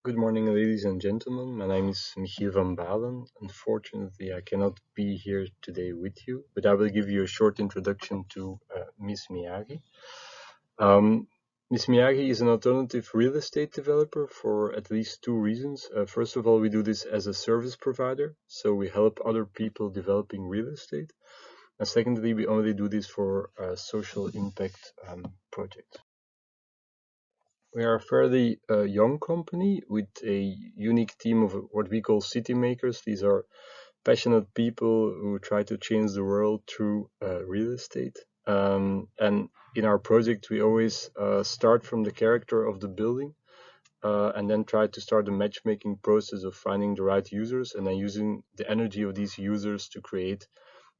Good morning, ladies and gentlemen. My name is Michiel van Balen. Unfortunately, I cannot be here today with you, but I will give you a short introduction to Miss Miyagi. Um, Miss Miyagi is an alternative real estate developer for at least two reasons. First of all, we do this as a service provider, so we help other people developing real estate. And secondly, we only do this for social impact projects. We are a fairly young company with a unique team of what we call city makers. These are passionate people who try to change the world through real estate. And in our project, we always start from the character of the building and then try to start the matchmaking process of finding the right users and then using the energy of these users to create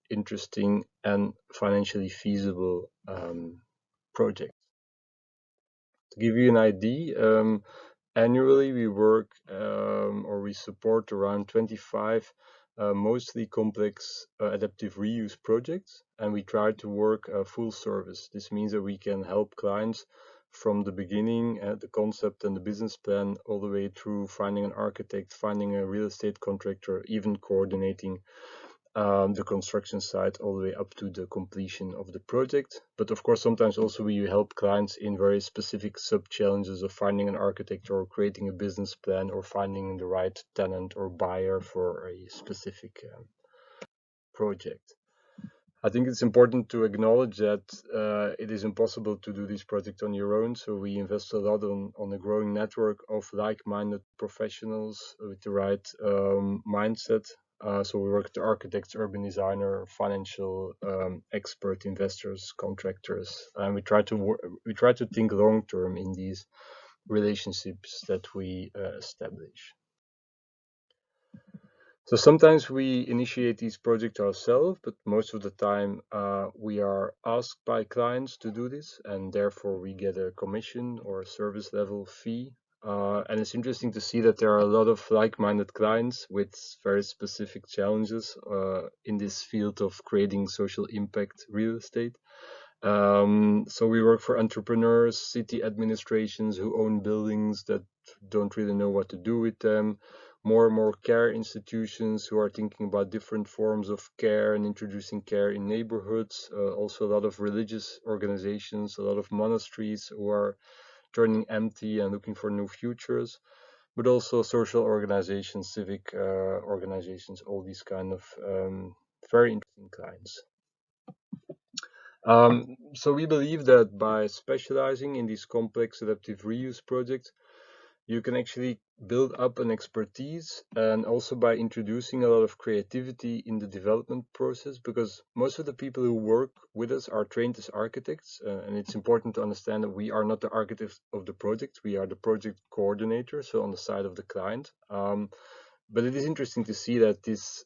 interesting and financially feasible projects. To give you an idea, annually we work or we support around 25 mostly complex adaptive reuse projects, and we try to work full service. This means that we can help clients from the beginning, the concept and the business plan, all the way through finding an architect, finding a real estate contractor, even coordinating the construction site all the way up to the completion of the project. But of course, sometimes also we help clients in very specific sub-challenges of finding an architect or creating a business plan or finding the right tenant or buyer for a specific project. I think it's important to acknowledge that it is impossible to do this project on your own. So we invest a lot on a growing network of like-minded professionals with the right mindset. So we work with architects, urban designer, financial expert, investors, contractors, and we try to think long-term in these relationships that we establish. So sometimes we initiate these projects ourselves, but most of the time we are asked by clients to do this, and therefore we get a commission or a service level fee. And it's interesting to see that there are a lot of like-minded clients with very specific challenges in this field of creating social impact real estate. So we work for entrepreneurs, city administrations who own buildings that don't really know what to do with them, more and more care institutions who are thinking about different forms of care and introducing care in neighborhoods. Also, a lot of religious organizations, a lot of monasteries who are turning empty and looking for new futures, but also social organizations, civic organizations, all these kind of very interesting clients. So we believe that by specializing in these complex adaptive reuse projects, you can actually build up an expertise, and also by introducing a lot of creativity in the development process, because most of the people who work with us are trained as architects, and it's important to understand that we are not the architects of the project, we are the project coordinator, so on the side of the client. But it is interesting to see that this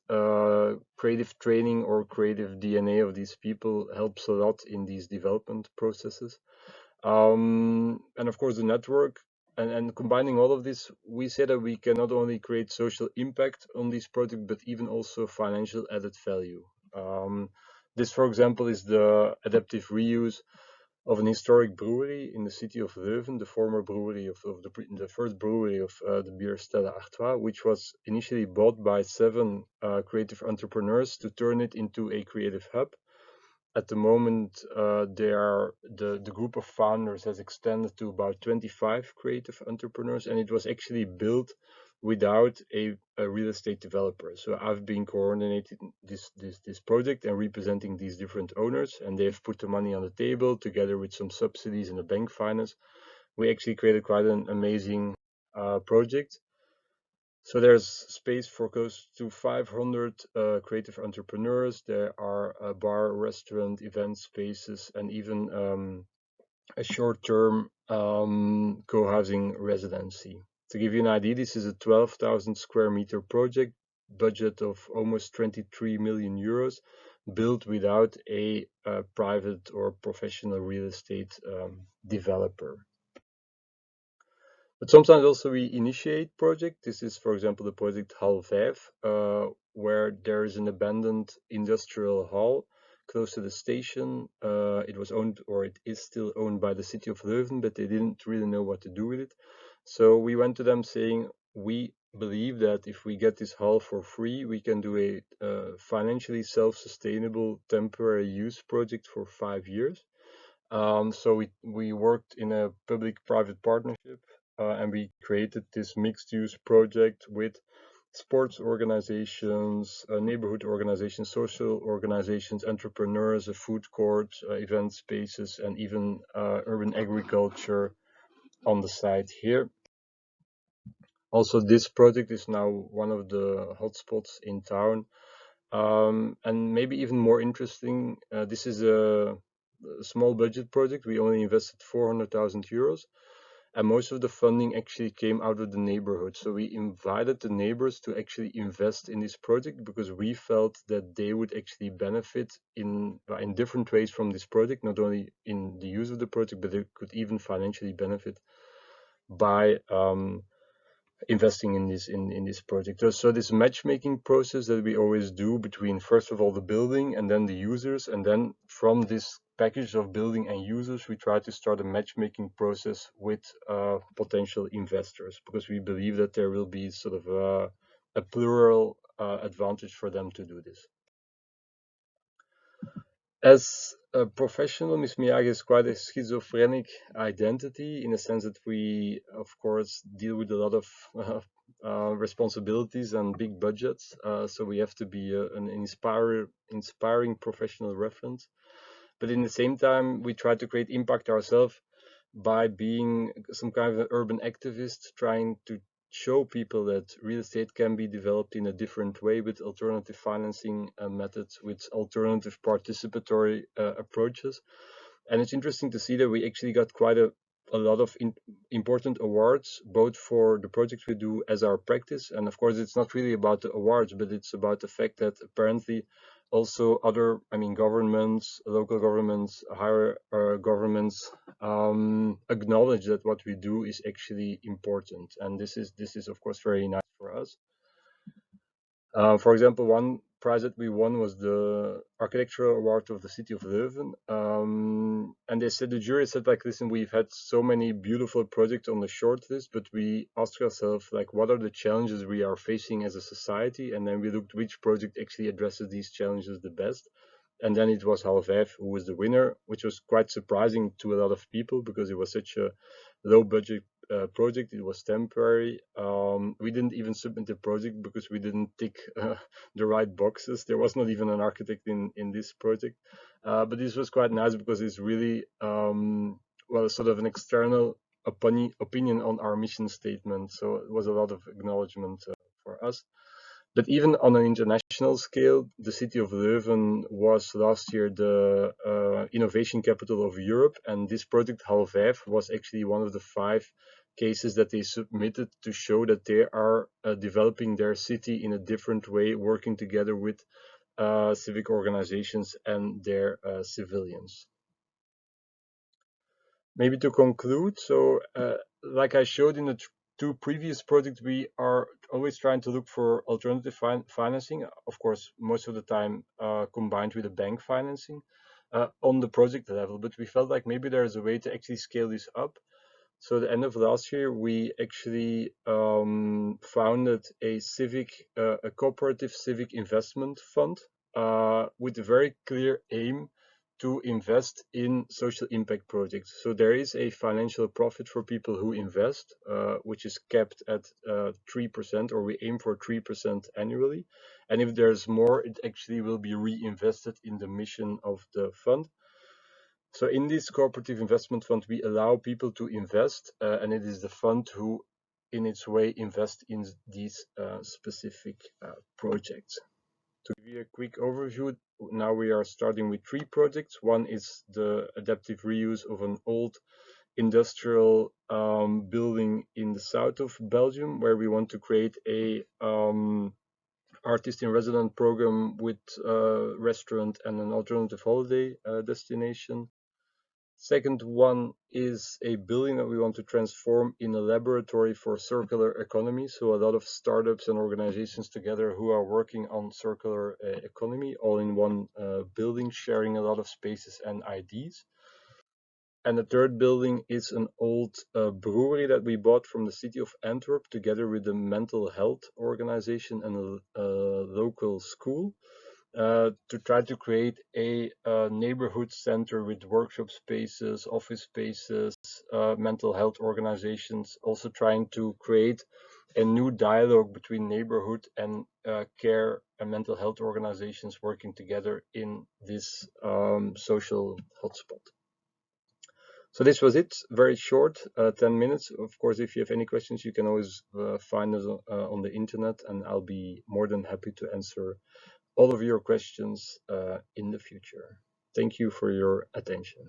creative training or creative DNA of these people helps a lot in these development processes. And of course, the network and combining all of this, we say that we can not only create social impact on these projects, but even also financial added value. This, for example, is the adaptive reuse of an historic brewery in the city of Leuven, the former brewery of the first brewery of the beer Stella Artois, which was initially bought by seven creative entrepreneurs to turn it into a creative hub. At the moment, the group of founders has extended to about 25 creative entrepreneurs, and it was actually built without a real estate developer. So I've been coordinating this project and representing these different owners, and they've put the money on the table together with some subsidies and a bank finance. We actually created quite an amazing project. So there's space for close to 500 creative entrepreneurs. There are a bar, restaurant, event spaces, and even a short-term co-housing residency. To give you an idea, this is a 12,000 square meter project, budget of almost 23 million euros, built without a private or professional real estate developer. But sometimes also we initiate project. This is, for example, the project Hal 5, where there is an abandoned industrial hall close to the station. It was owned, or it is still owned by the city of Leuven, but they didn't really know what to do with it. So we went to them saying, we believe that if we get this hall for free, we can do a financially self-sustainable temporary use project for 5 years. So we worked in a public-private partnership, and we created this mixed-use project with sports organizations, neighborhood organizations, social organizations, entrepreneurs, a food court, event spaces, and even urban agriculture on the site here. Also, this project is now one of the hotspots in town. And maybe even more interesting, this is a small budget project. We only invested 400,000 euros, and most of the funding actually came out of the neighborhood. So we invited the neighbors to actually invest in this project because we felt that they would actually benefit in different ways from this project, not only in the use of the project, but they could even financially benefit by investing in this project. So this matchmaking process that we always do between, first of all, the building and then the users, and then from this package of building and users, we try to start a matchmaking process with potential investors, because we believe that there will be sort of a plural advantage for them to do this. As a professional, Miss Miyagi is quite a schizophrenic identity, in the sense that we, of course, deal with a lot of responsibilities and big budgets. So we have to be an inspiring professional reference. But in the same time, we try to create impact ourselves by being some kind of an urban activist, trying to show people that real estate can be developed in a different way with alternative financing methods, with alternative participatory approaches. And it's interesting to see that we actually got quite a lot of important awards, both for the projects we do as our practice. And of course, it's not really about the awards, but it's about the fact that apparently also other, governments, local governments, higher governments acknowledge that what we do is actually important. And this is of course very nice for us. For example, one prize that we won was the architectural award of the city of Leuven. And they said, the jury said, like, listen, we've had so many beautiful projects on the short list, but we asked ourselves, like, what are the challenges we are facing as a society? And then we looked which project actually addresses these challenges the best. And then it was Halvijf who was the winner, which was quite surprising to a lot of people because it was such a low budget project. It was temporary. We didn't even submit the project because we didn't tick the right boxes. There was not even an architect in this project. But this was quite nice because it's really, well, sort of an external opinion on our mission statement. So it was a lot of acknowledgement for us. But even on an international scale, the city of Leuven was last year the innovation capital of Europe, and this project Halvijf was actually one of the 5 cases that they submitted to show that they are developing their city in a different way, working together with civic organizations and their civilians. Maybe to conclude, so like I showed in the 2 previous projects, we are always trying to look for alternative financing, of course, most of the time combined with the bank financing on the project level. But we felt like maybe there is a way to actually scale this up. So at the end of last year, we actually founded a cooperative civic investment fund with a very clear aim to invest in social impact projects. So there is a financial profit for people who invest, which is capped at 3%, or we aim for 3% annually. And if there's more, it actually will be reinvested in the mission of the fund. So in this cooperative investment fund, we allow people to invest, and it is the fund who, in its way, invest in these specific projects. To give you a quick overview, now we are starting with 3 projects. One is the adaptive reuse of an old industrial building in the south of Belgium, where we want to create a artist in resident program with a restaurant and an alternative holiday destination. Second one is a building that we want to transform in a laboratory for circular economy. So a lot of startups and organizations together who are working on circular economy, all in one building, sharing a lot of spaces and ideas. And the third building is an old brewery that we bought from the city of Antwerp together with the mental health organization and a local school to try to create a neighborhood center with workshop spaces, office spaces, mental health organizations, also trying to create a new dialogue between neighborhood and care and mental health organizations working together in this social hotspot. So this was it, very short, 10 minutes. Of course, if you have any questions, you can always find us on the internet, and I'll be more than happy to answer all of your questions in the future. Thank you for your attention.